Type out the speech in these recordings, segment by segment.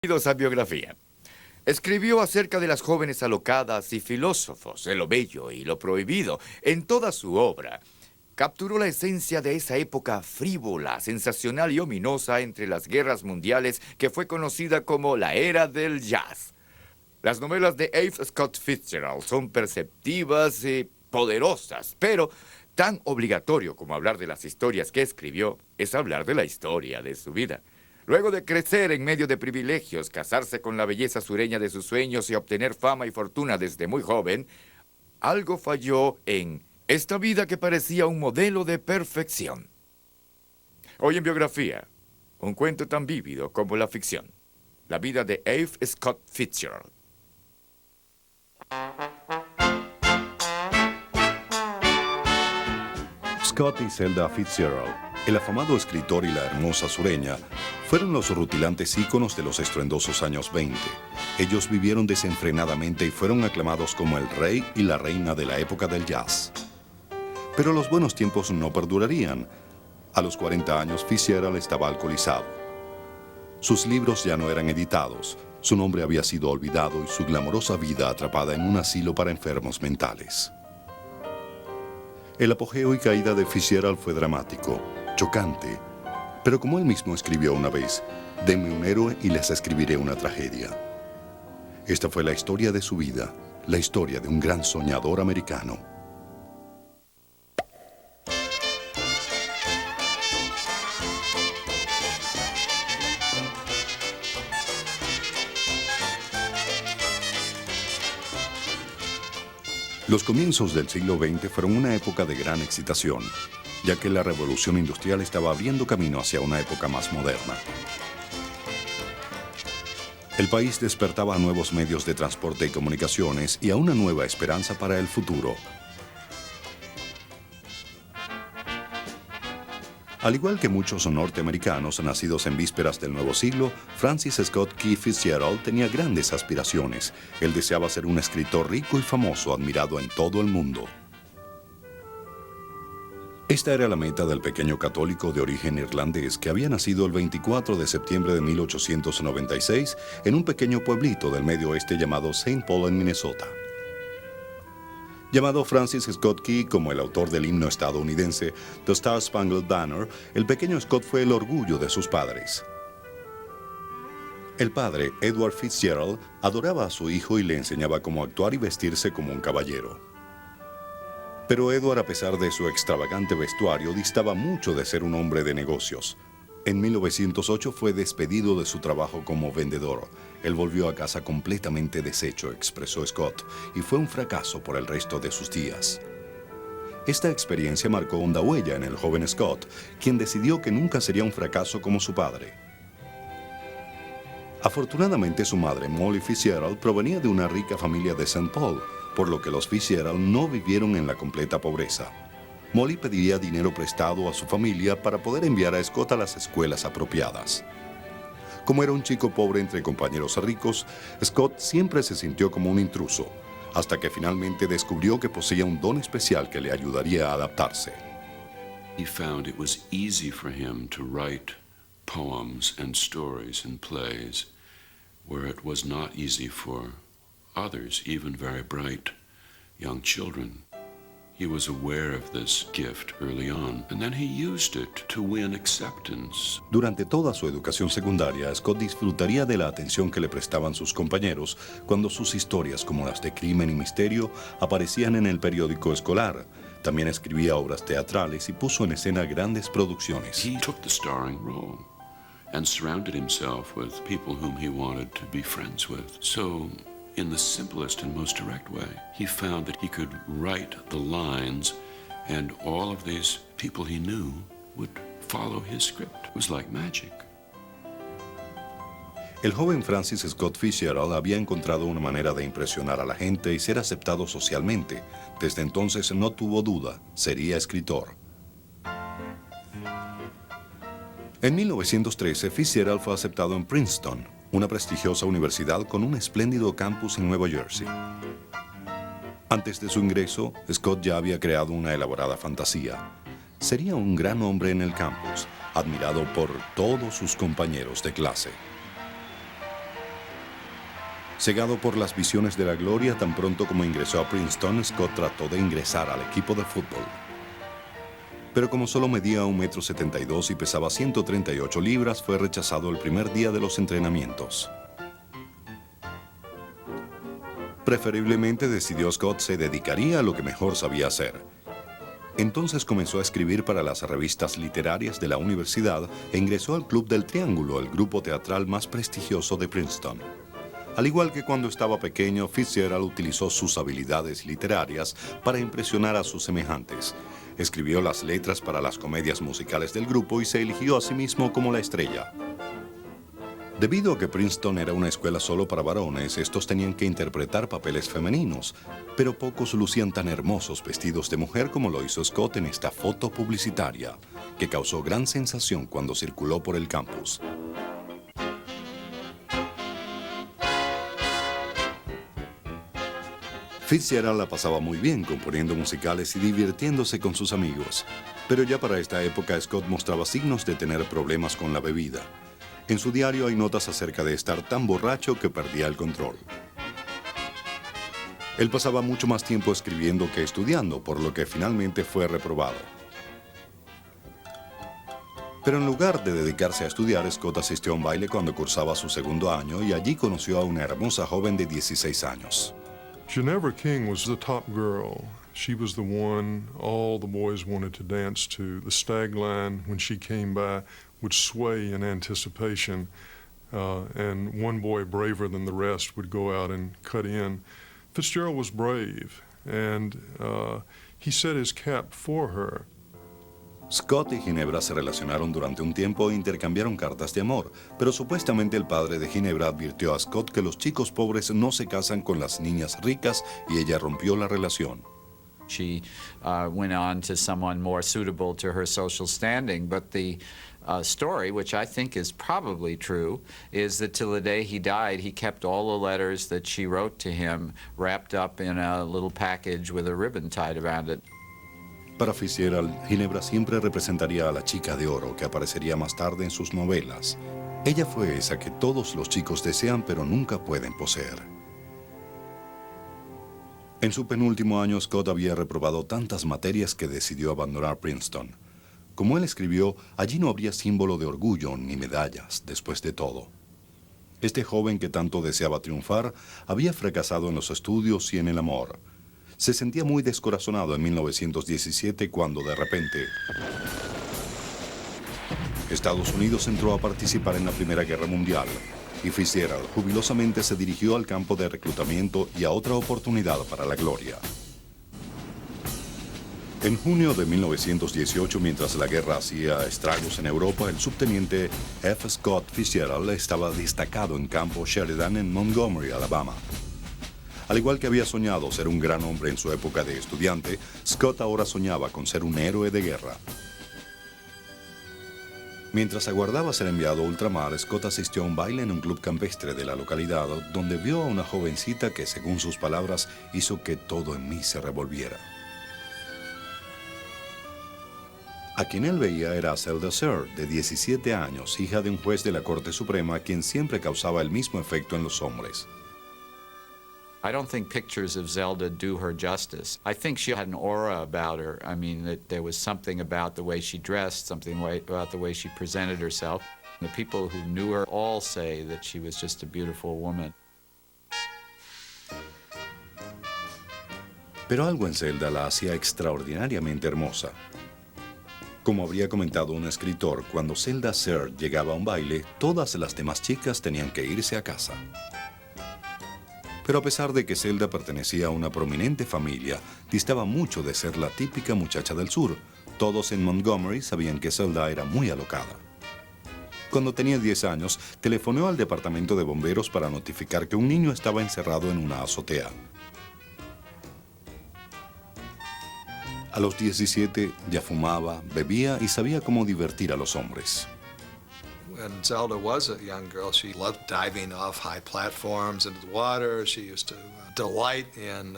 Bienvenidos a Biografía. Escribió acerca de las jóvenes alocadas y filósofos, de lo bello y lo prohibido. En toda su obra, capturó la esencia de esa época frívola, sensacional y ominosa entre las guerras mundiales que fue conocida como la era del jazz. Las novelas de F. Scott Fitzgerald son perceptivas y poderosas, pero tan obligatorio como hablar de las historias que escribió es hablar de la historia de su vida. Luego de crecer en medio de privilegios, casarse con la belleza sureña de sus sueños y obtener fama y fortuna desde muy joven, algo falló en esta vida que parecía un modelo de perfección. Hoy en Biografía, un cuento tan vívido como la ficción. La vida de F. Scott Fitzgerald. Scott y Zelda Fitzgerald, el afamado escritor y la hermosa sureña, fueron los rutilantes íconos de los estruendosos años 20. Ellos vivieron desenfrenadamente y fueron aclamados como el rey y la reina de la época del jazz. Pero los buenos tiempos no perdurarían. A los 40 años, Fitzgerald estaba alcoholizado. Sus libros ya no eran editados, su nombre había sido olvidado y su glamorosa vida atrapada en un asilo para enfermos mentales. El apogeo y caída de Fitzgerald fue dramático, chocante, pero como él mismo escribió una vez, denme un héroe y les escribiré una tragedia. Esta fue la historia de su vida, la historia de un gran soñador americano. Los comienzos del siglo XX fueron una época de gran excitación, ya que la revolución industrial estaba abriendo camino hacia una época más moderna. El país despertaba a nuevos medios de transporte y comunicaciones y a una nueva esperanza para el futuro. Al igual que muchos norteamericanos nacidos en vísperas del nuevo siglo, Francis Scott Key Fitzgerald tenía grandes aspiraciones. Él deseaba ser un escritor rico y famoso, admirado en todo el mundo. Esta era la meta del pequeño católico de origen irlandés que había nacido el 24 de septiembre de 1896 en un pequeño pueblito del medio oeste llamado St. Paul en Minnesota. Llamado Francis Scott Key como el autor del himno estadounidense The Star Spangled Banner, el pequeño Scott fue el orgullo de sus padres. El padre, Edward Fitzgerald, adoraba a su hijo y le enseñaba cómo actuar y vestirse como un caballero. Pero Edward, a pesar de su extravagante vestuario, distaba mucho de ser un hombre de negocios. En 1908 fue despedido de su trabajo como vendedor. Él volvió a casa completamente deshecho, expresó Scott, y fue un fracaso por el resto de sus días. Esta experiencia marcó honda huella en el joven Scott, quien decidió que nunca sería un fracaso como su padre. Afortunadamente, su madre, Molly Fitzgerald, provenía de una rica familia de St. Paul, por lo que los Fitzgerald no vivieron en la completa pobreza. Molly pediría dinero prestado a su familia para poder enviar a Scott a las escuelas apropiadas. Como era un chico pobre entre compañeros ricos, Scott siempre se sintió como un intruso, hasta que finalmente descubrió que poseía un don especial que le ayudaría a adaptarse. He found it was easy for him to write poems and stories and plays, where it was not easy for others, even very bright young children. He was aware of this gift early on, and then he used it to win acceptance. Durante toda su educación secundaria, Scott disfrutaría de la atención que le prestaban sus compañeros cuando sus historias, como las de crimen y misterio, aparecían en el periódico escolar. También escribía obras teatrales y puso en escena grandes producciones. He took the starring role and surrounded himself with people whom he wanted to be friends with. So, in the simplest and most direct way, he found that he could write the lines and all of these people he knew would follow his script. It was like magic. El joven Francis Scott Fitzgerald había encontrado una manera de impresionar a la gente y ser aceptado socialmente. Desde entonces no tuvo duda, sería escritor. En 1913, Fitzgerald fue aceptado en Princeton, una prestigiosa universidad con un espléndido campus en Nueva Jersey. Antes de su ingreso, Scott ya había creado una elaborada fantasía. Sería un gran hombre en el campus, admirado por todos sus compañeros de clase. Cegado por las visiones de la gloria, tan pronto como ingresó a Princeton, Scott trató de ingresar al equipo de fútbol. Pero como solo medía 1,72 m y pesaba 138 libras, fue rechazado el primer día de los entrenamientos. Preferiblemente, decidió Scott, se dedicaría a lo que mejor sabía hacer. Entonces comenzó a escribir para las revistas literarias de la universidad e ingresó al Club del Triángulo, el grupo teatral más prestigioso de Princeton. Al igual que cuando estaba pequeño, Fitzgerald utilizó sus habilidades literarias para impresionar a sus semejantes. Escribió las letras para las comedias musicales del grupo y se eligió a sí mismo como la estrella. Debido a que Princeton era una escuela solo para varones, estos tenían que interpretar papeles femeninos, pero pocos lucían tan hermosos vestidos de mujer como lo hizo Scott en esta foto publicitaria, que causó gran sensación cuando circuló por el campus. Fitzgerald la pasaba muy bien componiendo musicales y divirtiéndose con sus amigos, pero ya para esta época Scott mostraba signos de tener problemas con la bebida. En su diario hay notas acerca de estar tan borracho que perdía el control. Él pasaba mucho más tiempo escribiendo que estudiando, por lo que finalmente fue reprobado. Pero en lugar de dedicarse a estudiar, Scott asistió a un baile cuando cursaba su segundo año y allí conoció a una hermosa joven de 16 años. Ginevra King was the top girl. She was the one all the boys wanted to dance to. The stag line, when she came by, would sway in anticipation, and one boy braver than the rest would go out and cut in. Fitzgerald was brave, and he set his cap for her. Scott y Ginebra se relacionaron durante un tiempo e intercambiaron cartas de amor, pero supuestamente el padre de Ginebra advirtió a Scott que los chicos pobres no se casan con las niñas ricas y ella rompió la relación. She went on to someone more suitable to her social standing, but the story, which I think is probably true, is that till the day he died, he kept all the letters that she wrote to him wrapped up in a little package with a ribbon tied around it. Para Fitzgerald, Ginebra siempre representaría a la chica de oro que aparecería más tarde en sus novelas. Ella fue esa que todos los chicos desean pero nunca pueden poseer. En su penúltimo año, Scott había reprobado tantas materias que decidió abandonar Princeton. Como él escribió, allí no habría símbolo de orgullo ni medallas, después de todo. Este joven que tanto deseaba triunfar había fracasado en los estudios y en el amor. Se sentía muy descorazonado en 1917 cuando, de repente, Estados Unidos entró a participar en la Primera Guerra Mundial y Fitzgerald jubilosamente se dirigió al campo de reclutamiento y a otra oportunidad para la gloria. En junio de 1918, mientras la guerra hacía estragos en Europa, el subteniente F. Scott Fitzgerald estaba destacado en Campo Sheridan en Montgomery, Alabama. Al igual que había soñado ser un gran hombre en su época de estudiante, Scott ahora soñaba con ser un héroe de guerra. Mientras aguardaba ser enviado a ultramar, Scott asistió a un baile en un club campestre de la localidad, donde vio a una jovencita que, según sus palabras, hizo que todo en mí se revolviera. A quien él veía era Zelda Sir, de 17 años, hija de un juez de la Corte Suprema, quien siempre causaba el mismo efecto en los hombres. I don't think pictures of Zelda do her justice. I think she had an aura about her. I mean, that there was something about the way she dressed, something about the way she presented herself. The people who knew her all say that she was just a beautiful woman. Pero algo en Zelda la hacía extraordinariamente hermosa. Como habría comentado un escritor, cuando Zelda Sir llegaba a un baile, todas las demás chicas tenían que irse a casa. Pero a pesar de que Zelda pertenecía a una prominente familia, distaba mucho de ser la típica muchacha del sur. Todos en Montgomery sabían que Zelda era muy alocada. Cuando tenía 10 años, telefonó al departamento de bomberos para notificar que un niño estaba encerrado en una azotea. A los 17 ya fumaba, bebía y sabía cómo divertir a los hombres. And Zelda was a young girl. She loved diving off high platforms into the water. She used to delight in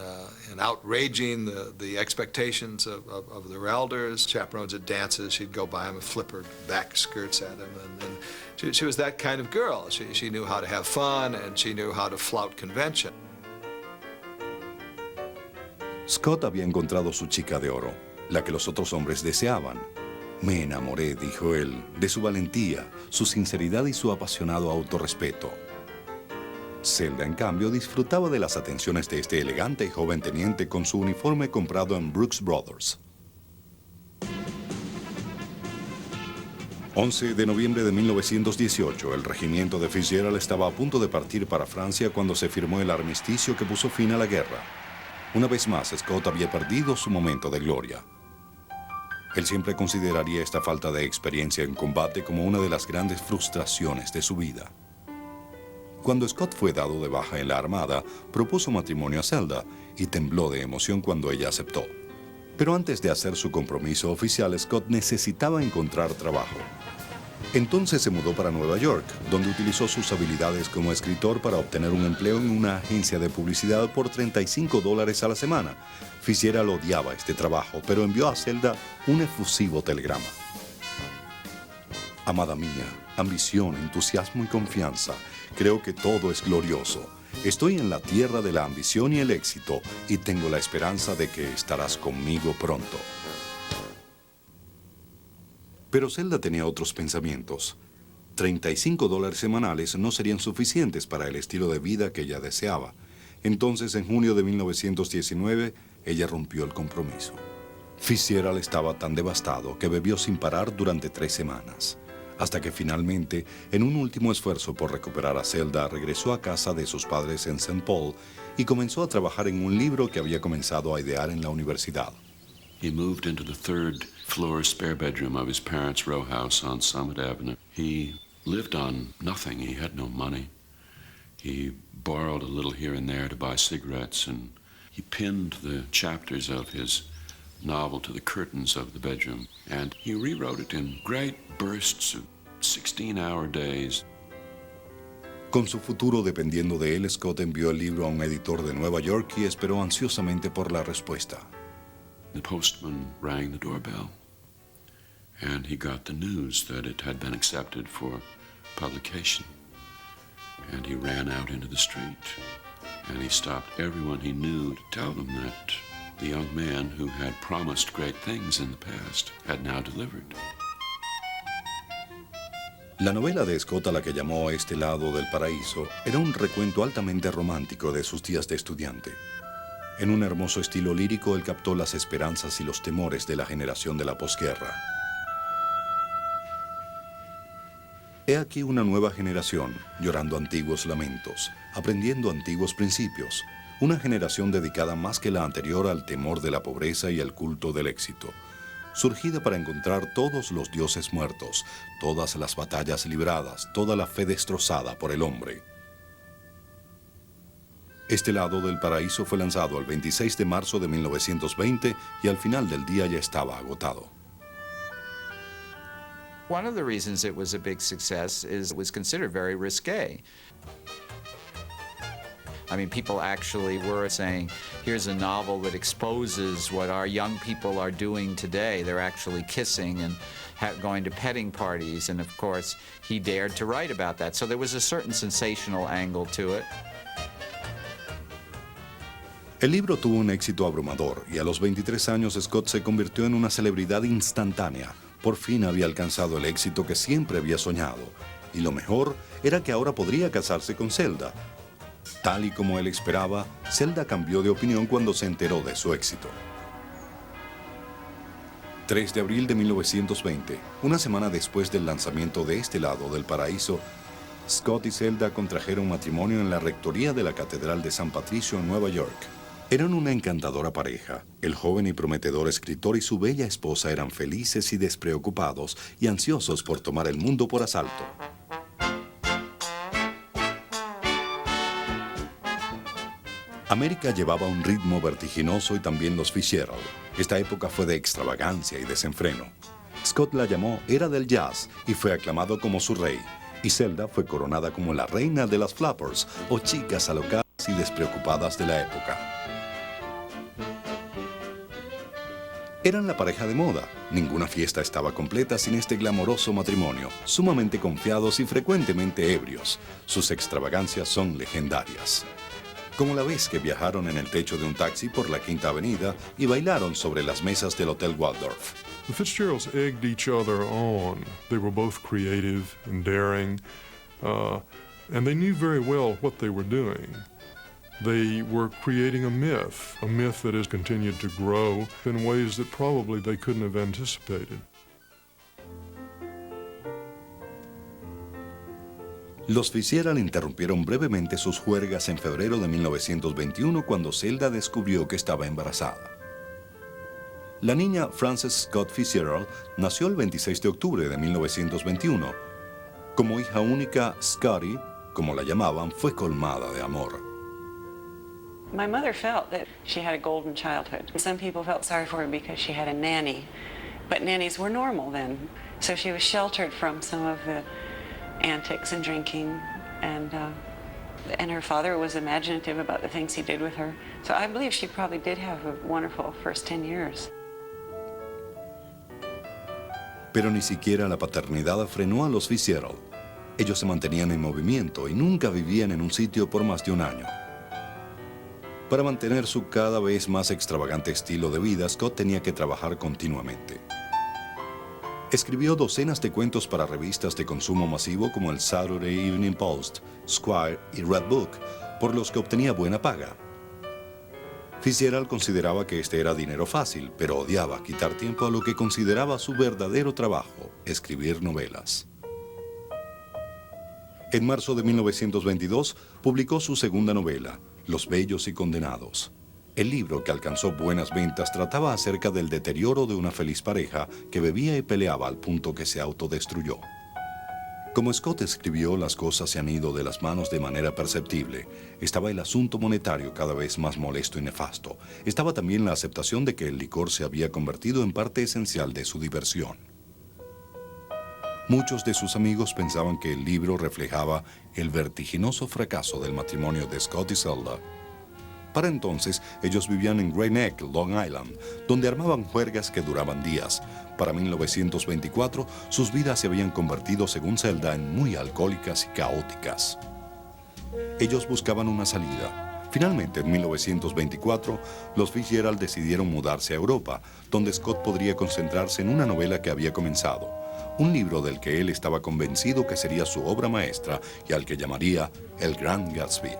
outraging the expectations of their elders. Chaperones at dances, she'd go by them and flip her back skirts at them. And she was that kind of girl. She knew how to have fun, and she knew how to flout convention. Scott había encontrado su chica de oro, la que los otros hombres deseaban. Me enamoré, dijo él, de su valentía, su sinceridad y su apasionado autorrespeto. Zelda, en cambio, disfrutaba de las atenciones de este elegante y joven teniente con su uniforme comprado en Brooks Brothers. 11 de noviembre de 1918, el regimiento de Fitzgerald estaba a punto de partir para Francia cuando se firmó el armisticio que puso fin a la guerra. Una vez más, Scott había perdido su momento de gloria. Él siempre consideraría esta falta de experiencia en combate como una de las grandes frustraciones de su vida. Cuando Scott fue dado de baja en la armada, propuso matrimonio a Zelda y tembló de emoción cuando ella aceptó. Pero antes de hacer su compromiso oficial, Scott necesitaba encontrar trabajo. Entonces se mudó para Nueva York, donde utilizó sus habilidades como escritor para obtener un empleo en una agencia de publicidad por $35 a la semana. Fitzgerald odiaba este trabajo, pero envió a Zelda un efusivo telegrama. Amada mía, ambición, entusiasmo y confianza. Creo que todo es glorioso. Estoy en la tierra de la ambición y el éxito, y tengo la esperanza de que estarás conmigo pronto. Pero Zelda tenía otros pensamientos. $35 semanales no serían suficientes para el estilo de vida que ella deseaba. Entonces, en junio de 1919, ella rompió el compromiso. Fitzgerald estaba tan devastado que bebió sin parar durante 3 semanas, hasta que finalmente, en un último esfuerzo por recuperar a Zelda, regresó a casa de sus padres en St. Paul y comenzó a trabajar en un libro que había comenzado a idear en la universidad. He moved into the 3rd floor spare bedroom of his parents' row house on Summit Avenue. He lived on nothing. He had no money. He borrowed a little here and there to buy cigarettes, and he pinned the chapters of his novel to the curtains of the bedroom, and he rewrote it in great bursts of 16-hour days. Con su futuro dependiendo de él, Scott envió el libro a un editor de Nueva York y esperó ansiosamente por la respuesta. The postman rang the doorbell, and he got the news that it had been accepted for publication. And he ran out into the street, and he stopped everyone he knew to tell them that the young man who had promised great things in the past had now delivered. La novela de Scott, a la que llamó A este lado del paraíso, era un recuento altamente romántico de sus días de estudiante. En un hermoso estilo lírico, él captó las esperanzas y los temores de la generación de la posguerra. He aquí una nueva generación, llorando antiguos lamentos, aprendiendo antiguos principios, una generación dedicada más que la anterior al temor de la pobreza y al culto del éxito, surgida para encontrar todos los dioses muertos, todas las batallas libradas, toda la fe destrozada por el hombre. Este lado del paraíso fue lanzado el 26 de marzo de 1920 y al final del día ya estaba agotado. One of the reasons it was a big success is it was considered very risque. I mean, people actually were saying, here's a novel that exposes what our young people are doing today. They're actually kissing and going to petting parties, and of course, he dared to write about that. So there was a certain sensational angle to it. El libro tuvo un éxito abrumador y a los 23 años Scott se convirtió en una celebridad instantánea. Por fin había alcanzado el éxito que siempre había soñado. Y lo mejor era que ahora podría casarse con Zelda. Tal y como él esperaba, Zelda cambió de opinión cuando se enteró de su éxito. 3 de abril de 1920, una semana después del lanzamiento de Este lado del paraíso, Scott y Zelda contrajeron matrimonio en la rectoría de la Catedral de San Patricio en Nueva York. Eran una encantadora pareja. El joven y prometedor escritor y su bella esposa eran felices y despreocupados y ansiosos por tomar el mundo por asalto. América llevaba un ritmo vertiginoso y también los Fitzgerald. Esta época fue de extravagancia y desenfreno. Scott la llamó Era del Jazz y fue aclamado como su rey. Y Zelda fue coronada como la reina de las flappers, o chicas alocadas y despreocupadas de la época. Eran la pareja de moda. Ninguna fiesta estaba completa sin este glamoroso matrimonio, sumamente confiados y frecuentemente ebrios. Sus extravagancias son legendarias. Como la vez que viajaron en el techo de un taxi por la Quinta Avenida y bailaron sobre las mesas del Hotel Waldorf. The Fitzgeralds egged each other on. They were both creative and daring, and they knew very well what they were doing. They were creating a myth that has continued to grow in ways that probably they couldn't have anticipated. Los Fitzgerald interrumpieron brevemente sus juergas en febrero de 1921 cuando Zelda descubrió que estaba embarazada. La niña Frances Scott Fitzgerald nació el 26 de octubre de 1921. Como hija única, Scotty, como la llamaban, fue colmada de amor. My mother felt that she had a golden childhood. Some people felt sorry for her because she had a nanny, but nannies were normal then. So she was sheltered from some of the antics and drinking, and her father was imaginative about the things he did with her. So I believe she probably did have a wonderful first 10 years. Pero ni siquiera la paternidad frenó a los Fitzgerald. Ellos se mantenían en movimiento y nunca vivían en un sitio por más de un año. Para mantener su cada vez más extravagante estilo de vida, Scott tenía que trabajar continuamente. Escribió docenas de cuentos para revistas de consumo masivo como el Saturday Evening Post, Squire y Red Book, por los que obtenía buena paga. Fitzgerald consideraba que este era dinero fácil, pero odiaba quitar tiempo a lo que consideraba su verdadero trabajo, escribir novelas. En marzo de 1922 publicó su segunda novela, Los Bellos y Condenados. El libro, que alcanzó buenas ventas, trataba acerca del deterioro de una feliz pareja que bebía y peleaba al punto que se autodestruyó. Como Scott escribió, las cosas se han ido de las manos de manera perceptible. Estaba el asunto monetario cada vez más molesto y nefasto. Estaba también la aceptación de que el licor se había convertido en parte esencial de su diversión. Muchos de sus amigos pensaban que el libro reflejaba el vertiginoso fracaso del matrimonio de Scott y Zelda. Para entonces, ellos vivían en Great Neck, Long Island, donde armaban juergas que duraban días. Para 1924, sus vidas se habían convertido, según Zelda, en muy alcohólicas y caóticas. Ellos buscaban una salida. Finalmente, en 1924, los Fitzgerald decidieron mudarse a Europa, donde Scott podría concentrarse en una novela que había comenzado, un libro del que él estaba convencido que sería su obra maestra y al que llamaría El Gran Gatsby.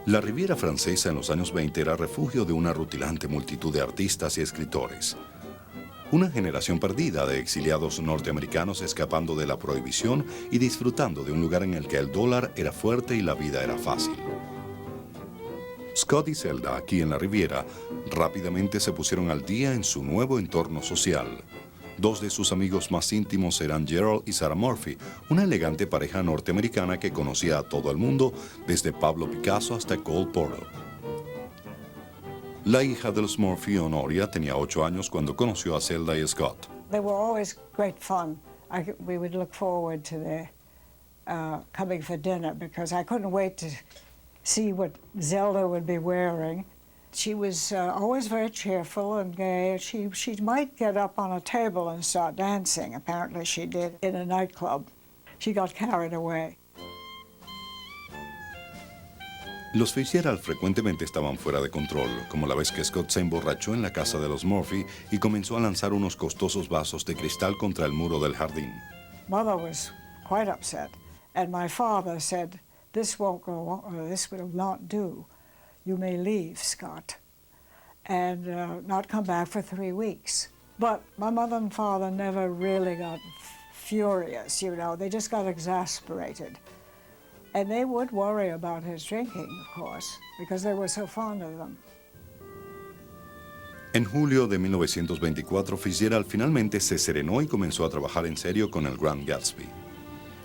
La Riviera Francesa en los años 20 era refugio de una rutilante multitud de artistas y escritores. Una generación perdida de exiliados norteamericanos escapando de la prohibición y disfrutando de un lugar en el que el dólar era fuerte y la vida era fácil. Scott y Zelda, aquí en la Riviera, rápidamente se pusieron al día en su nuevo entorno social. Dos de sus amigos más íntimos eran Gerald y Sarah Murphy, una elegante pareja norteamericana que conocía a todo el mundo, desde Pablo Picasso hasta Cole Porter. La hija de los Murphy, Honoria, tenía 8 años cuando conoció a Zelda y Scott. They were always great fun. We would look forward to their coming for dinner because I couldn't wait to see what Zelda would be wearing. She was always very cheerful and gay. She might get up on a table and start dancing. Apparently she did in a nightclub. She got carried away. Los Fitzgerald frecuentemente estaban fuera de control, como la vez que Scott se emborrachó en la casa de los Murphy y comenzó a lanzar unos costosos vasos de cristal contra el muro del jardín. Mother was quite upset, and my father said, "This won't go on, this will not do. You may leave, Scott, and not come back for 3 weeks." But my mother and father never really got furious, you know. They just got exasperated. And they would worry about his drinking, of course, because they were so fond of them. En julio de 1924, Fitzgerald finalmente se serenó y comenzó a trabajar en serio con el Gran Gatsby.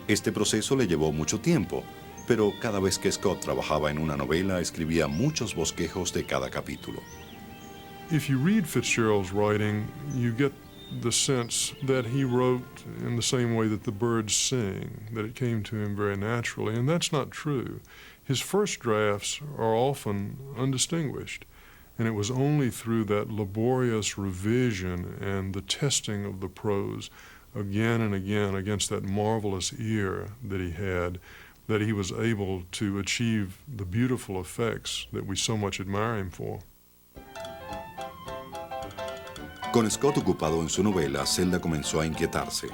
Este proceso le llevó mucho tiempo, Pero cada vez que Scott trabajaba en una novela, escribía muchos bosquejos de cada capítulo. If you read Fitzgerald's writing, you get the sense that he wrote in the same way that the birds sing, that it came to him very naturally, and that's not true. His first drafts are often undistinguished, and it was only through that laborious revision and the testing of the prose again and again against that marvelous ear that he was able to achieve the beautiful effects that we so much admire him for. Con Scott ocupado en su novela, Zelda comenzó a inquietarse.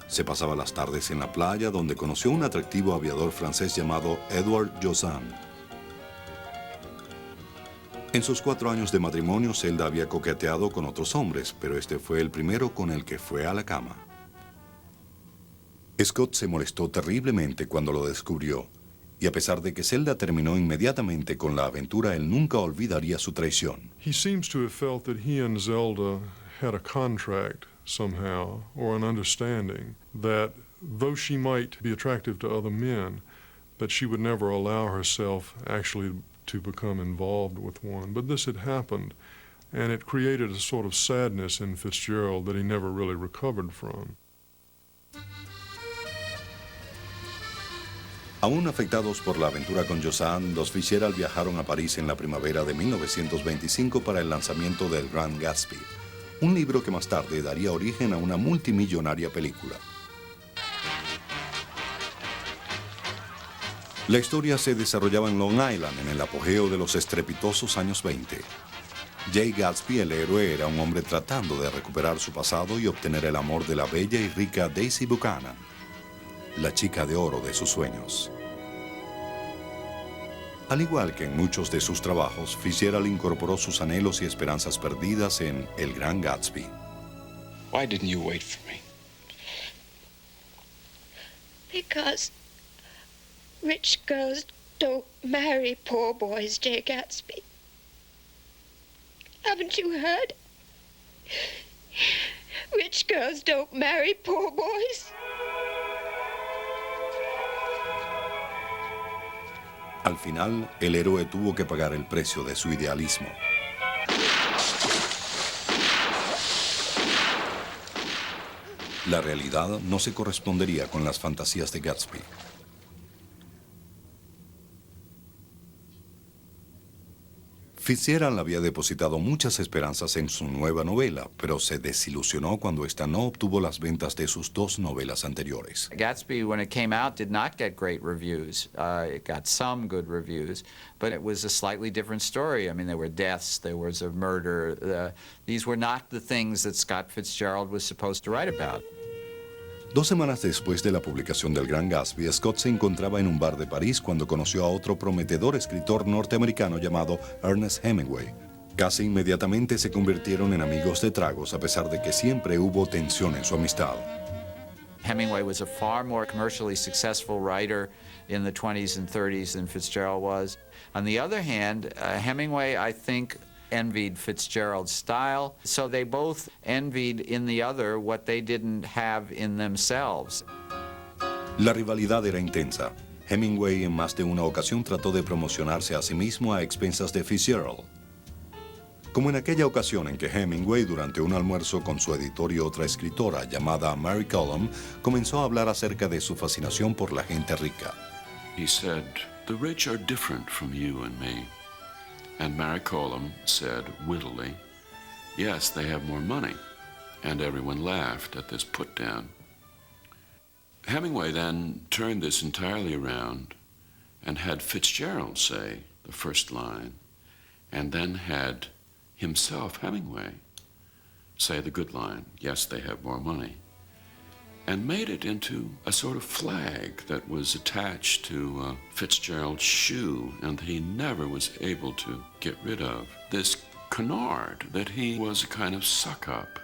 Se pasaba las tardes en la playa, donde conoció a un atractivo aviador francés llamado Edward Jossan. En sus 4 años de matrimonio, Zelda había coqueteado con otros hombres, pero este fue el primero con el que fue a la cama. Scott se molestó terriblemente cuando lo descubrió, y a pesar de que Zelda terminó inmediatamente con la aventura, él nunca olvidaría su traición. He seems to have felt that he and Zelda had a contract somehow, or an understanding, that though she might be attractive to other men, that she would never allow herself actually to become involved with one. But this had happened, and it created a sort of sadness in Fitzgerald that he never really recovered from. Aún afectados por la aventura con Jossan, los Fitzgerald viajaron a París en la primavera de 1925 para el lanzamiento del Grand Gatsby, un libro que más tarde daría origen a una multimillonaria película. La historia se desarrollaba en Long Island, en el apogeo de los estrepitosos años 20. Jay Gatsby, el héroe, era un hombre tratando de recuperar su pasado y obtener el amor de la bella y rica Daisy Buchanan, la chica de oro de sus sueños. Al igual que en muchos de sus trabajos, Fitzgerald incorporó sus anhelos y esperanzas perdidas en El Gran Gatsby. Why didn't you wait for me? Because rich girls don't marry poor boys, Jay Gatsby. Haven't you heard? Rich girls don't marry poor boys. Al final, el héroe tuvo que pagar el precio de su idealismo. La realidad no se correspondería con las fantasías de Gatsby. Fitzgerald había depositado muchas esperanzas en su nueva novela, pero se desilusionó cuando esta no obtuvo las ventas de sus 2 novelas anteriores. Gatsby, when it came out, did not get great reviews. It got some good reviews, but it was a slightly different story. I mean, there were deaths, there was a murder. These were not the things that Scott Fitzgerald was supposed to write about. 2 semanas después de la publicación del Gran Gatsby, Scott se encontraba en un bar de París cuando conoció a otro prometedor escritor norteamericano llamado Ernest Hemingway. Casi inmediatamente se convirtieron en amigos de tragos, a pesar de que siempre hubo tensión en su amistad. Hemingway was a far more commercially successful writer in the 20s and 30s than Fitzgerald was. On the other hand, Hemingway, I think, envied Fitzgerald's style, so they both envied in the other what they didn't have in themselves. La rivalidad era intensa. Hemingway en más de una ocasión trató de promocionarse a sí mismo a expensas de Fitzgerald. Como en aquella ocasión en que Hemingway, durante un almuerzo con su editor y otra escritora llamada Mary Colum, comenzó a hablar acerca de su fascinación por la gente rica. He said, "The rich are different from you and me." And Mary Colum said wittily, "Yes, they have more money." And everyone laughed at this put-down. Hemingway then turned this entirely around and had Fitzgerald say the first line, and then had himself, Hemingway, say the good line, "Yes, they have more money," and made it into a sort of flag that was attached to Fitzgerald's shoe and that he never was able to get rid of. This canard that he was a kind of suck-up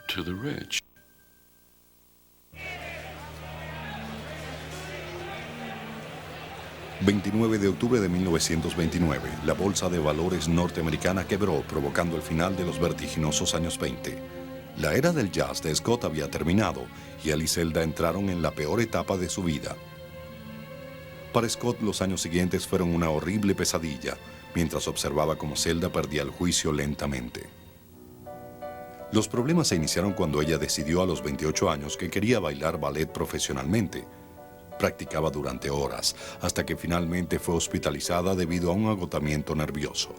to the rich. ...29 de octubre de 1929, la bolsa de valores norteamericana quebró, provocando el final de los vertiginosos años 20. La era del jazz de Scott había terminado y él y Zelda entraron en la peor etapa de su vida. Para Scott, los años siguientes fueron una horrible pesadilla, mientras observaba cómo Zelda perdía el juicio lentamente. Los problemas se iniciaron cuando ella decidió a los 28 años que quería bailar ballet profesionalmente. Practicaba durante horas, hasta que finalmente fue hospitalizada debido a un agotamiento nervioso.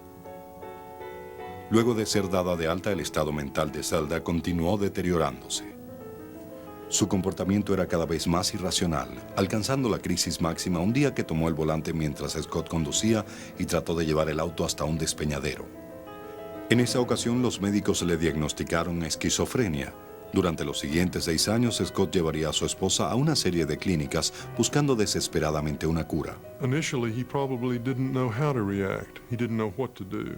Luego de ser dada de alta, el estado mental de Zelda continuó deteriorándose. Su comportamiento era cada vez más irracional, alcanzando la crisis máxima un día que tomó el volante mientras Scott conducía y trató de llevar el auto hasta un despeñadero. En esa ocasión, los médicos le diagnosticaron esquizofrenia. Durante los siguientes 6 años, Scott llevaría a su esposa a una serie de clínicas buscando desesperadamente una cura. Initially, he probably didn't know how to react. He didn't know what to do.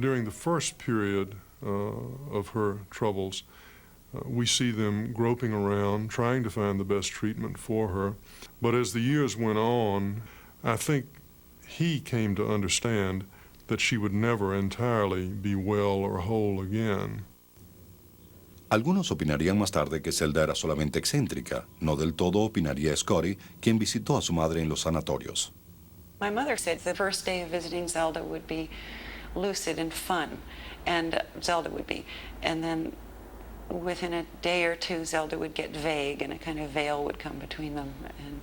During the first period of her troubles, we see them groping around, trying to find the best treatment for her. But as the years went on, I think he came to understand that she would never entirely be well or whole again. Algunos opinarían más tarde que Zelda era solamente excéntrica. No del todo opinaría Scotty, quien visitó a su madre en los sanatorios. My mother said the first day of visiting Zelda would be lucid and fun, and Zelda would be. And then within a day or two, Zelda would get vague, and a kind of veil would come between them. And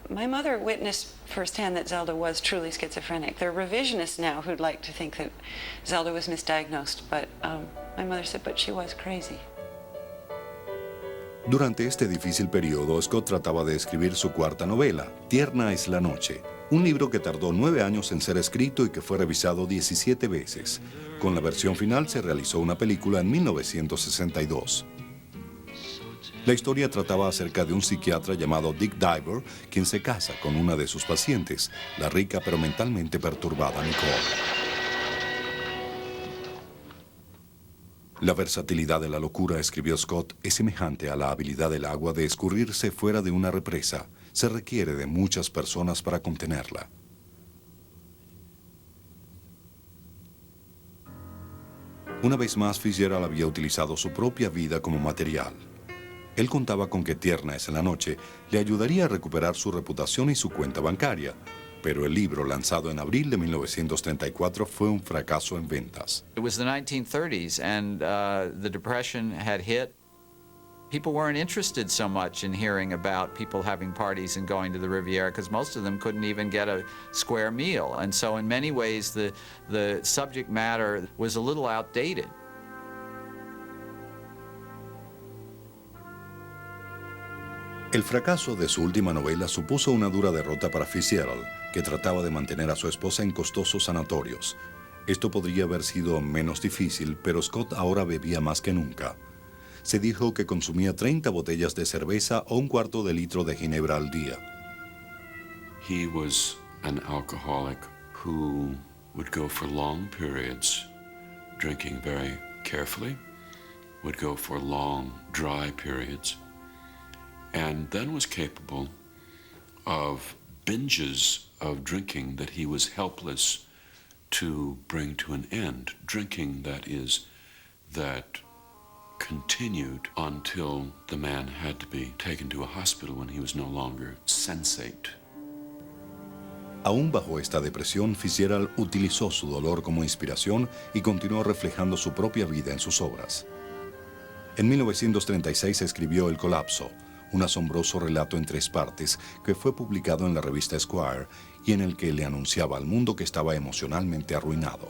my mother witnessed firsthand that Zelda was truly schizophrenic. There are revisionists now who'd like to think that Zelda was misdiagnosed, but my mother said, but she was crazy. Durante este difícil periodo, Scott trataba de escribir su cuarta novela, Tierna es la noche, un libro que tardó 9 años en ser escrito y que fue revisado 17 veces. Con la versión final se realizó una película en 1962. La historia trataba acerca de un psiquiatra llamado Dick Diver, quien se casa con una de sus pacientes, la rica pero mentalmente perturbada Nicole. La versatilidad de la locura, escribió Scott, es semejante a la habilidad del agua de escurrirse fuera de una represa. Se requiere de muchas personas para contenerla. Una vez más, Fitzgerald había utilizado su propia vida como material. Él contaba con que Tierna es en la noche le ayudaría a recuperar su reputación y su cuenta bancaria, pero el libro, lanzado en abril de 1934, fue un fracaso en ventas. It was the 1930s, and the Depression had hit. People weren't interested so much in hearing about people having parties and going to the Riviera because most of them couldn't even get a square meal. And so in many ways, the subject matter was a little outdated. El fracaso de su última novela supuso una dura derrota para Fitzgerald, que trataba de mantener a su esposa en costosos sanatorios. Esto podría haber sido menos difícil, pero Scott ahora bebía más que nunca. Se dijo que consumía 30 botellas de cerveza o 1/4 de litro de ginebra al día. He was an alcoholic who would go for long periods drinking very carefully, would go for long, dry periods, and then was capable of binges of drinking that he was helpless to bring to an end. Drinking, that is, that continued until the man had to be taken to a hospital when he was no longer sensate. Aún bajo esta depresión, Fitzgerald utilizó su dolor como inspiración y continuó reflejando su propia vida en sus obras. En 1936 escribió El colapso, un asombroso relato en 3 partes que fue publicado en la revista Esquire y en el que le anunciaba al mundo que estaba emocionalmente arruinado.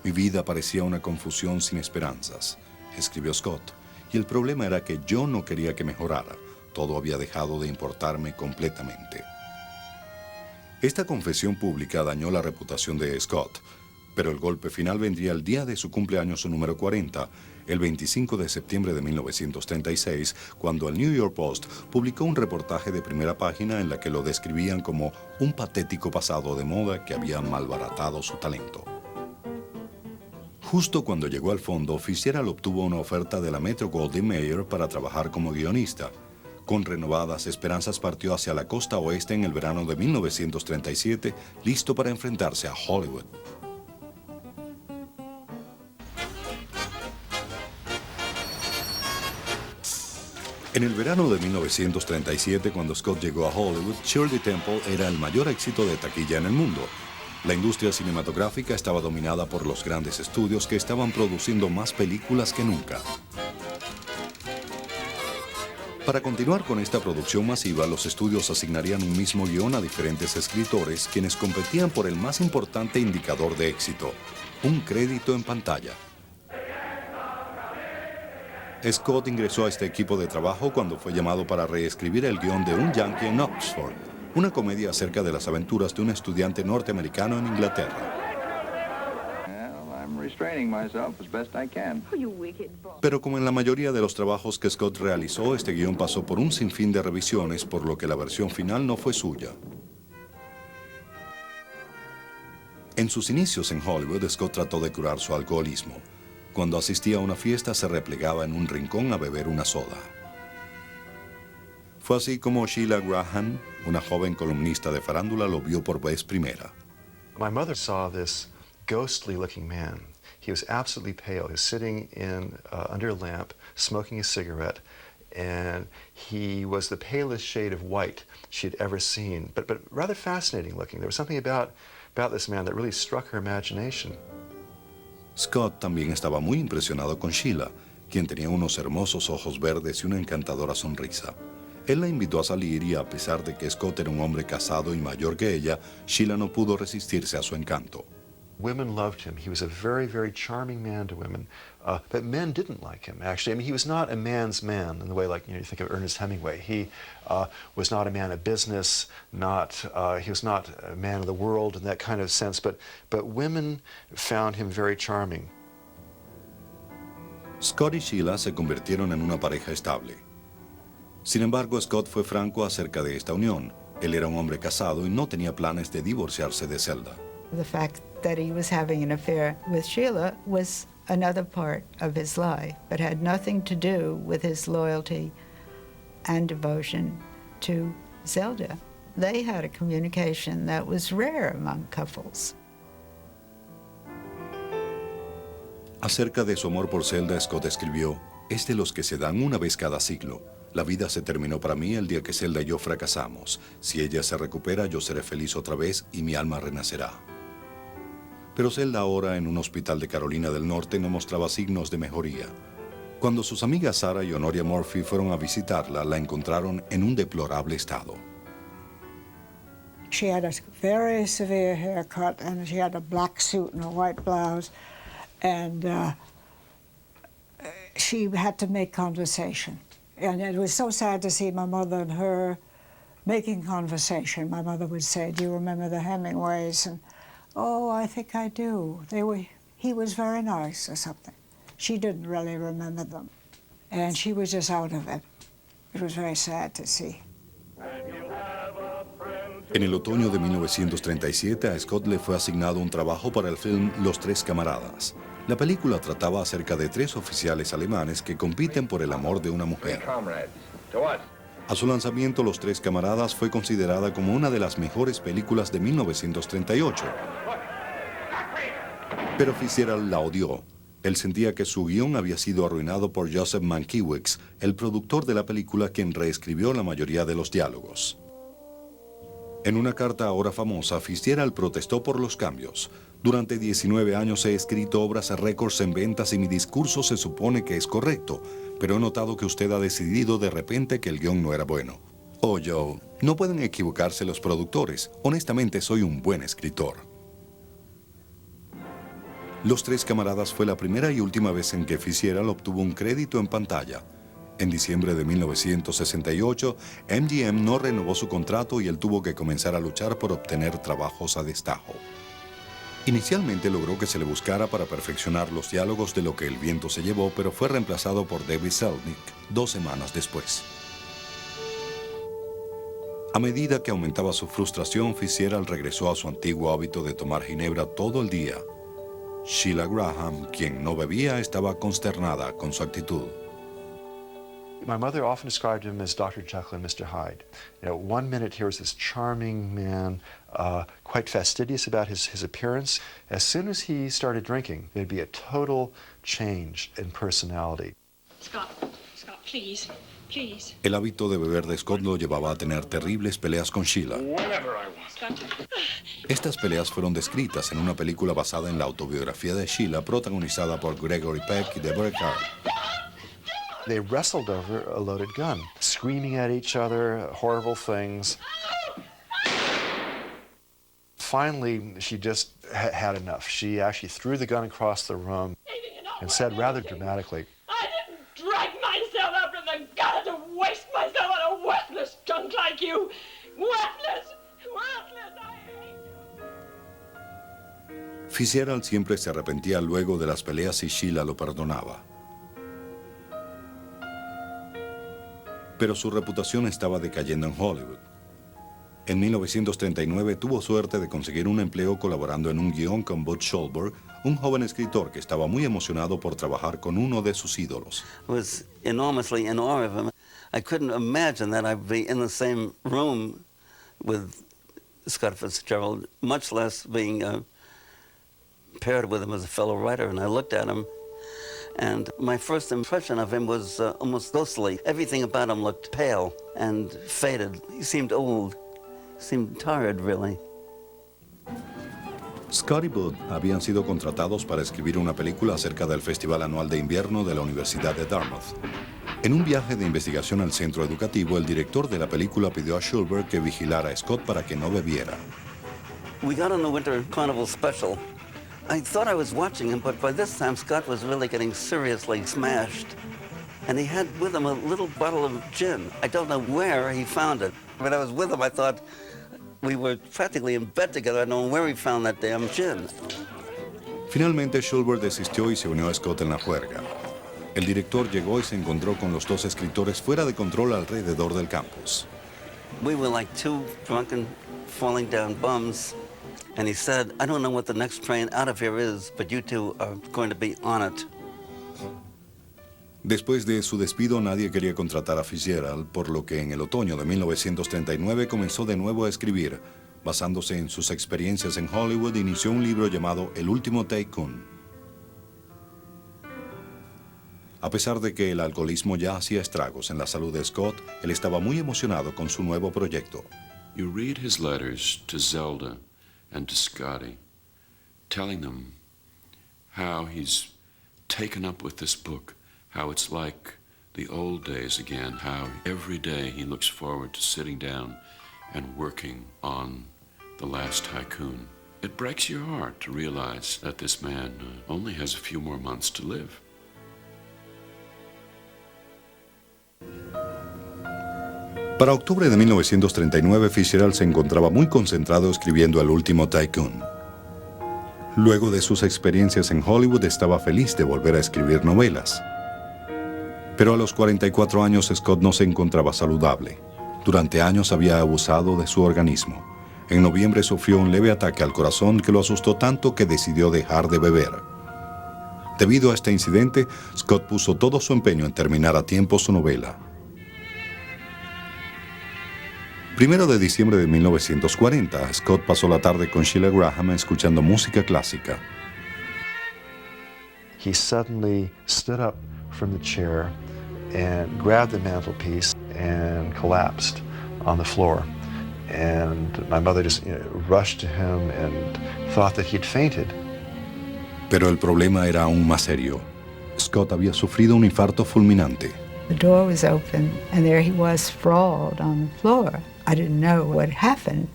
Mi vida parecía una confusión sin esperanzas, escribió Scott, y el problema era que yo no quería que mejorara. Todo había dejado de importarme completamente. Esta confesión pública dañó la reputación de Scott, pero el golpe final vendría el día de su cumpleaños número 40, el 25 de septiembre de 1936, cuando el New York Post publicó un reportaje de primera página en la que lo describían como un patético pasado de moda que había malbaratado su talento. Justo cuando llegó al fondo, Fitzgerald obtuvo una oferta de la Metro-Goldwyn-Mayer para trabajar como guionista. Con renovadas esperanzas partió hacia la costa oeste en el verano de 1937, listo para enfrentarse a Hollywood. En el verano de 1937, cuando Scott llegó a Hollywood, Shirley Temple era el mayor éxito de taquilla en el mundo. La industria cinematográfica estaba dominada por los grandes estudios que estaban produciendo más películas que nunca. Para continuar con esta producción masiva, los estudios asignarían un mismo guión a diferentes escritores, quienes competían por el más importante indicador de éxito, un crédito en pantalla. Scott ingresó a este equipo de trabajo cuando fue llamado para reescribir el guión de Un Yankee en Oxford, una comedia acerca de las aventuras de un estudiante norteamericano en Inglaterra. Pero como en la mayoría de los trabajos que Scott realizó, este guión pasó por un sinfín de revisiones, por lo que la versión final no fue suya. En sus inicios en Hollywood, Scott trató de curar su alcoholismo. Cuando asistía a una fiesta, se replegaba en un rincón a beber una soda. Fue así como Sheila Graham, una joven columnista de farándula, lo vio por vez primera. My mother saw this ghostly-looking man. He was absolutely pale. He was sitting under a lamp, smoking a cigarette, and he was the palest shade of white she had ever seen, but rather fascinating looking. There was something about this man that really struck her imagination. Scott también estaba muy impresionado con Sheila, quien tenía unos hermosos ojos verdes y una encantadora sonrisa. Él la invitó a salir y a pesar de que Scott era un hombre casado y mayor que ella, Sheila no pudo resistirse a su encanto. Women loved him. He was a very, very charming man to women, but men didn't like him, actually. I mean, he was not a man's man in the way, like, you think of Ernest Hemingway. He was not a man of business, he was not a man of the world in that kind of sense, but women found him very charming. Scott y Sheila se convirtieron en una pareja estable. Sin embargo, Scott fue franco acerca de esta unión. Él era un hombre casado y no tenía planes de divorciarse de Zelda. The fact that he was having an affair with Sheila was another part of his life, but had nothing to do with his loyalty and devotion to Zelda. They had a communication that was rare among couples. Acerca de su amor por Zelda, Scott escribió: "Es de los que se dan una vez cada siglo. La vida se terminó para mí el día que Zelda y yo fracasamos. Si ella se recupera, yo seré feliz otra vez y mi alma renacerá". Pero Zelda, ahora en un hospital de Carolina del Norte, no mostraba signos de mejoría. Cuando sus amigas Sarah y Honoria Murphy fueron a visitarla, la encontraron en un deplorable estado. She had a very severe haircut, and she had a black suit and a white blouse, and she had to make conversation. And it was so sad to see my mother and her making conversation. My mother would say, "Do you remember the Hemingways?" And, "Oh, I think I do. He was very nice," or something. She didn't really remember them. And she was just out of it. It was very sad to see. En el otoño de 1937, a Scott le fue asignado un trabajo para el film Los Tres Camaradas. La película trataba acerca de tres oficiales alemanes que compiten por el amor de una mujer. A su lanzamiento, Los Tres Camaradas fue considerada como una de las mejores películas de 1938. Pero Fitzgerald la odió. Él sentía que su guión había sido arruinado por Joseph Mankiewicz, el productor de la película, quien reescribió la mayoría de los diálogos. En una carta ahora famosa, Fitzgerald protestó por los cambios. Durante 19 años he escrito obras récords en ventas y mi discurso se supone que es correcto, pero he notado que usted ha decidido de repente que el guión no era bueno. Oh, Joe, no pueden equivocarse los productores. Honestamente, soy un buen escritor. Los Tres Camaradas fue la primera y última vez en que Fitzgerald obtuvo un crédito en pantalla. En diciembre de 1968, MGM no renovó su contrato y él tuvo que comenzar a luchar por obtener trabajos a destajo. Inicialmente logró que se le buscara para perfeccionar los diálogos de Lo que el viento se llevó, pero fue reemplazado por David Selznick 2 semanas después. A medida que aumentaba su frustración, Fitzgerald regresó a su antiguo hábito de tomar ginebra todo el día. Sheila Graham, quien no bebía, estaba consternada con su actitud. My mother often described him as Dr. Jekyll and Mr. Hyde. You know, one minute here was this charming man, quite fastidious about his appearance. As soon as he started drinking, there'd be a total change in personality. Scott, please, please. El hábito de beber de Scott lo llevaba a tener terribles peleas con Sheila. Scott. Estas peleas fueron descritas en una película basada en la autobiografía de Sheila, protagonizada por Gregory Peck y Deborah Carr. They wrestled over a loaded gun, screaming at each other, horrible things. Finally, she just had enough. She actually threw the gun across the room and said rather dramatically, I didn't drag myself up in the gutter to waste myself on a worthless junk like you. Worthless! Worthless! I hate you. Fitzgerald siempre se arrepentía luego de las peleas y Sheila lo perdonaba. Pero su reputación estaba decayendo en Hollywood. En 1939 tuvo suerte de conseguir un empleo colaborando en un guión con Bud Schulberg, un joven escritor que estaba muy emocionado por trabajar con uno de sus ídolos. I was enormously in awe of him. I couldn't imagine that I'd be in the same room with Scott Fitzgerald, much less being paired with him as a fellow writer. And I looked at him, and my first impression of him was almost ghostly. Everything about him looked pale and faded. He seemed old. Seemed tired, really. Scott y Bud habían sido contratados para escribir una película acerca del Festival Anual de Invierno de la Universidad de Dartmouth. En un viaje de investigación al centro educativo, el director de la película pidió a Schulberg que vigilara a Scott para que no bebiera. We got on the Winter Carnival special. I thought I was watching him, but by this time Scott was really getting seriously smashed. And he had with him a little bottle of gin. I don't know where he found it. When I was with him, I thought we were practically in bed together. I don't know where he found that damn gin. Finalmente, Schulberg desistió y se unió a Scott en la juerga. El director llegó y se encontró con los dos escritores fuera de control alrededor del campus. We were like two drunken, falling down bums. And he said, I don't know what the next train out of here is, but you two are going to be on it. Después de su despido, nadie quería contratar a Fitzgerald, por lo que en el otoño de 1939 comenzó de nuevo a escribir. Basándose en sus experiencias en Hollywood, inició un libro llamado El último Tycoon. A pesar de que el alcoholismo ya hacía estragos en la salud de Scott, él estaba muy emocionado con su nuevo proyecto. You read his letters to Zelda and to Scotty, telling them how he's taken up with this book, how it's like the old days again, how every day he looks forward to sitting down and working on The Last Tycoon. It breaks your heart to realize that this man only has a few more months to live. Para octubre de 1939, Fitzgerald se encontraba muy concentrado escribiendo El último Tycoon. Luego de sus experiencias en Hollywood, estaba feliz de volver a escribir novelas. Pero a los 44 años, Scott no se encontraba saludable. Durante años había abusado de su organismo. En noviembre sufrió un leve ataque al corazón que lo asustó tanto que decidió dejar de beber. Debido a este incidente, Scott puso todo su empeño en terminar a tiempo su novela. 1 de diciembre de 1940, Scott pasó la tarde con Sheila Graham escuchando música clásica. He suddenly stood up from the chair and grabbed the mantelpiece and collapsed on the floor. And my mother just rushed to him and thought that he'd fainted. Pero el problema era aún más serio. Scott había sufrido un infarto fulminante. The door was open, and there he was sprawled on the floor. I didn't know what happened.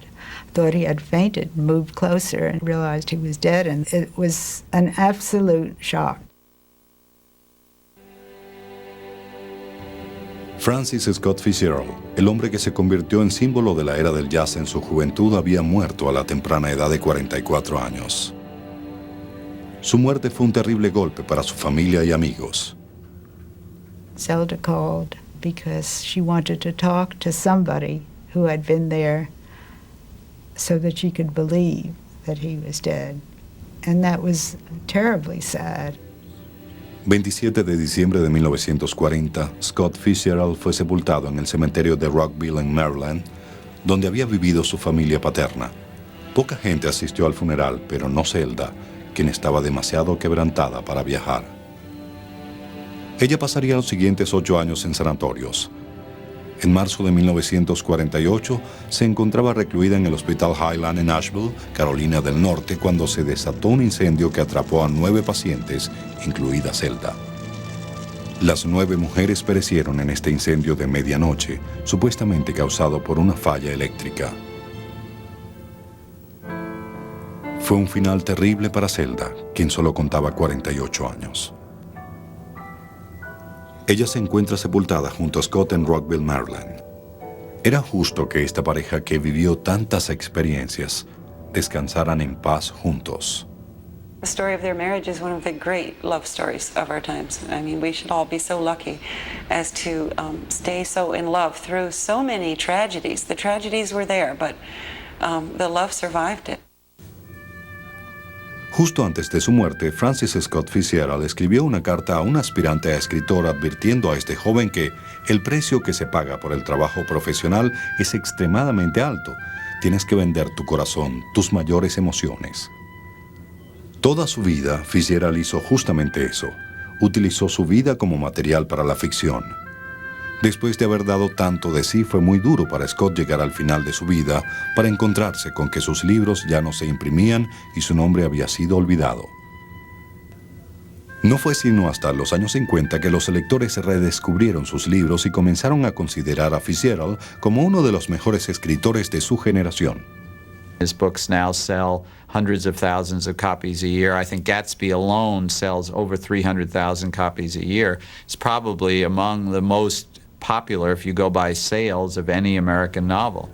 I thought he had fainted, moved closer, and realized he was dead, and it was an absolute shock. Francis Scott Fitzgerald, el hombre que se convirtió en símbolo de la era del jazz en su juventud, había muerto a la temprana edad de 44 años. Su muerte fue un terrible golpe para su familia y amigos. Zelda called because she wanted to talk to somebody who had been there so that she could believe that he was dead. And that was terribly sad. 27 de diciembre de 1940, Scott Fitzgerald fue sepultado en el cementerio de Rockville, en Maryland, donde había vivido su familia paterna. Poca gente asistió al funeral, pero no Zelda, quien estaba demasiado quebrantada para viajar. Ella pasaría los siguientes 8 años en sanatorios. En marzo de 1948 se encontraba recluida en el Hospital Highland en Asheville, Carolina del Norte, cuando se desató un incendio que atrapó a 9 pacientes, incluida Zelda. Las 9 mujeres perecieron en este incendio de medianoche, supuestamente causado por una falla eléctrica. Fue un final terrible para Zelda, quien solo contaba 48 años. Ella se encuentra sepultada junto a Scott en Rockville, Maryland. Era justo que esta pareja que vivió tantas experiencias descansaran en paz juntos. The story of their marriage is one of the great love stories of our times. I mean, we should all be so lucky as to stay so in love through so many tragedies. The tragedies were there, but the love survived it. Justo antes de su muerte, Francis Scott Fitzgerald escribió una carta a un aspirante a escritor advirtiendo a este joven que el precio que se paga por el trabajo profesional es extremadamente alto. Tienes que vender tu corazón, tus mayores emociones. Toda su vida, Fitzgerald hizo justamente eso. Utilizó su vida como material para la ficción. Después de haber dado tanto de sí, fue muy duro para Scott llegar al final de su vida para encontrarse con que sus libros ya no se imprimían y su nombre había sido olvidado. No fue sino hasta los años 50 que los lectores redescubrieron sus libros y comenzaron a considerar a Fitzgerald como uno de los mejores escritores de su generación. His books now sell hundreds of thousands of copies a year. I think Gatsby alone sells over 300,000 copies a year. It's probably among the most popular, if you go by sales, of any American novel.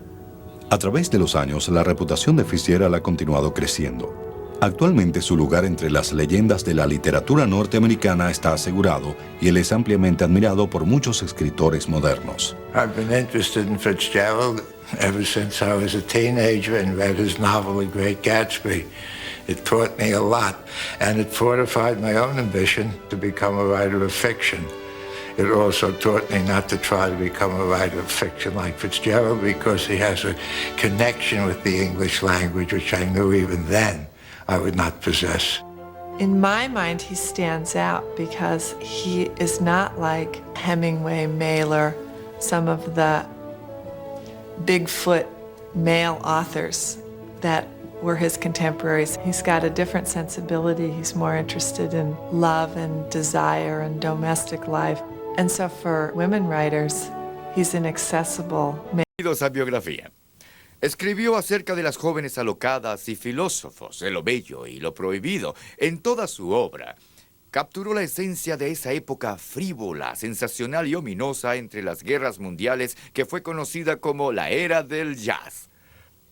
A través de los años, la reputación de Fitzgerald ha continuado creciendo. Actualmente su lugar entre las leyendas de la literatura norteamericana está asegurado y él es ampliamente admirado por muchos escritores modernos. I've been interested in Fitzgerald ever since I was a teenager and read his novel, The Great Gatsby. It taught me a lot, and it fortified my own ambition to become a writer of fiction. It also taught me not to try to become a writer of fiction like Fitzgerald because he has a connection with the English language, which I knew even then I would not possess. In my mind, he stands out because he is not like Hemingway, Mailer, some of the Bigfoot male authors that were his contemporaries. He's got a different sensibility. He's more interested in love and desire and domestic life. And so for women writers, he's inaccessible. A biografía. Escribió acerca de las jóvenes alocadas y filósofos, de lo bello y lo prohibido. En toda su obra, capturó la esencia de esa época frívola, sensacional y ominosa entre las guerras mundiales que fue conocida como la era del jazz.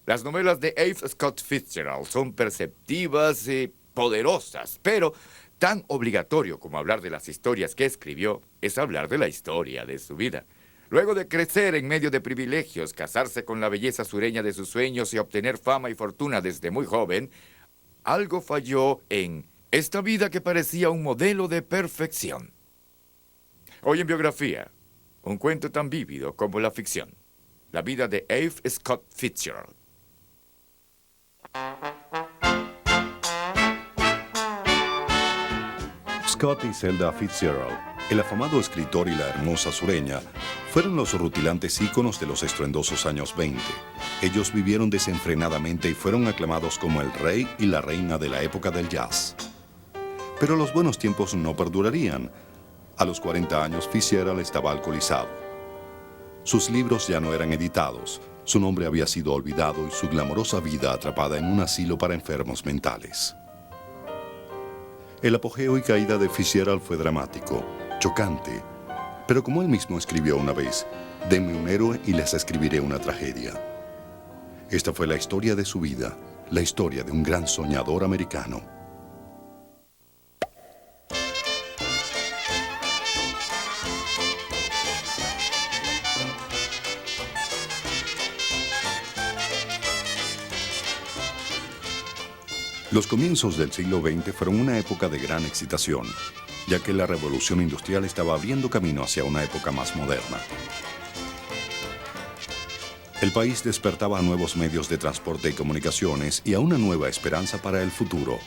Las novelas de F. Scott Fitzgerald son perceptivas y poderosas, pero tan obligatorio como hablar de las historias que escribió es hablar de la historia de su vida. Luego de crecer en medio de privilegios, casarse con la belleza sureña de sus sueños y obtener fama y fortuna desde muy joven, algo falló en esta vida que parecía un modelo de perfección. Hoy en biografía, un cuento tan vívido como la ficción. La vida de F. Scott Fitzgerald. Scott y Zelda Fitzgerald, el afamado escritor y la hermosa sureña, fueron los rutilantes íconos de los estruendosos años 20. Ellos vivieron desenfrenadamente y fueron aclamados como el rey y la reina de la época del jazz. Pero los buenos tiempos no perdurarían. A los 40 años, Fitzgerald estaba alcoholizado. Sus libros ya no eran editados, su nombre había sido olvidado y su glamorosa vida atrapada en un asilo para enfermos mentales. El apogeo y caída de Fitzgerald fue dramático, chocante, pero como él mismo escribió una vez, denme un héroe y les escribiré una tragedia. Esta fue la historia de su vida, la historia de un gran soñador americano. Los comienzos del siglo XX fueron una época de gran excitación, ya que la revolución industrial estaba abriendo camino hacia una época más moderna. El país despertaba a nuevos medios de transporte y comunicaciones y a una nueva esperanza para el futuro.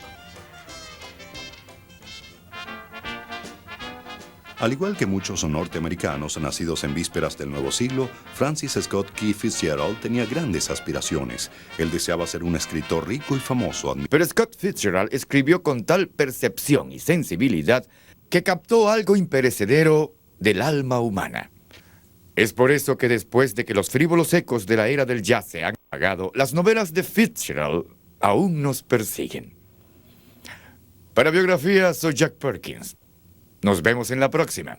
Al igual que muchos norteamericanos nacidos en vísperas del nuevo siglo, Francis Scott Key Fitzgerald tenía grandes aspiraciones. Él deseaba ser un escritor rico y famoso. Pero Scott Fitzgerald escribió con tal percepción y sensibilidad que captó algo imperecedero del alma humana. Es por eso que después de que los frívolos ecos de la era del jazz se han apagado, las novelas de Fitzgerald aún nos persiguen. Para Biografía, soy Jack Perkins. Nos vemos en la próxima.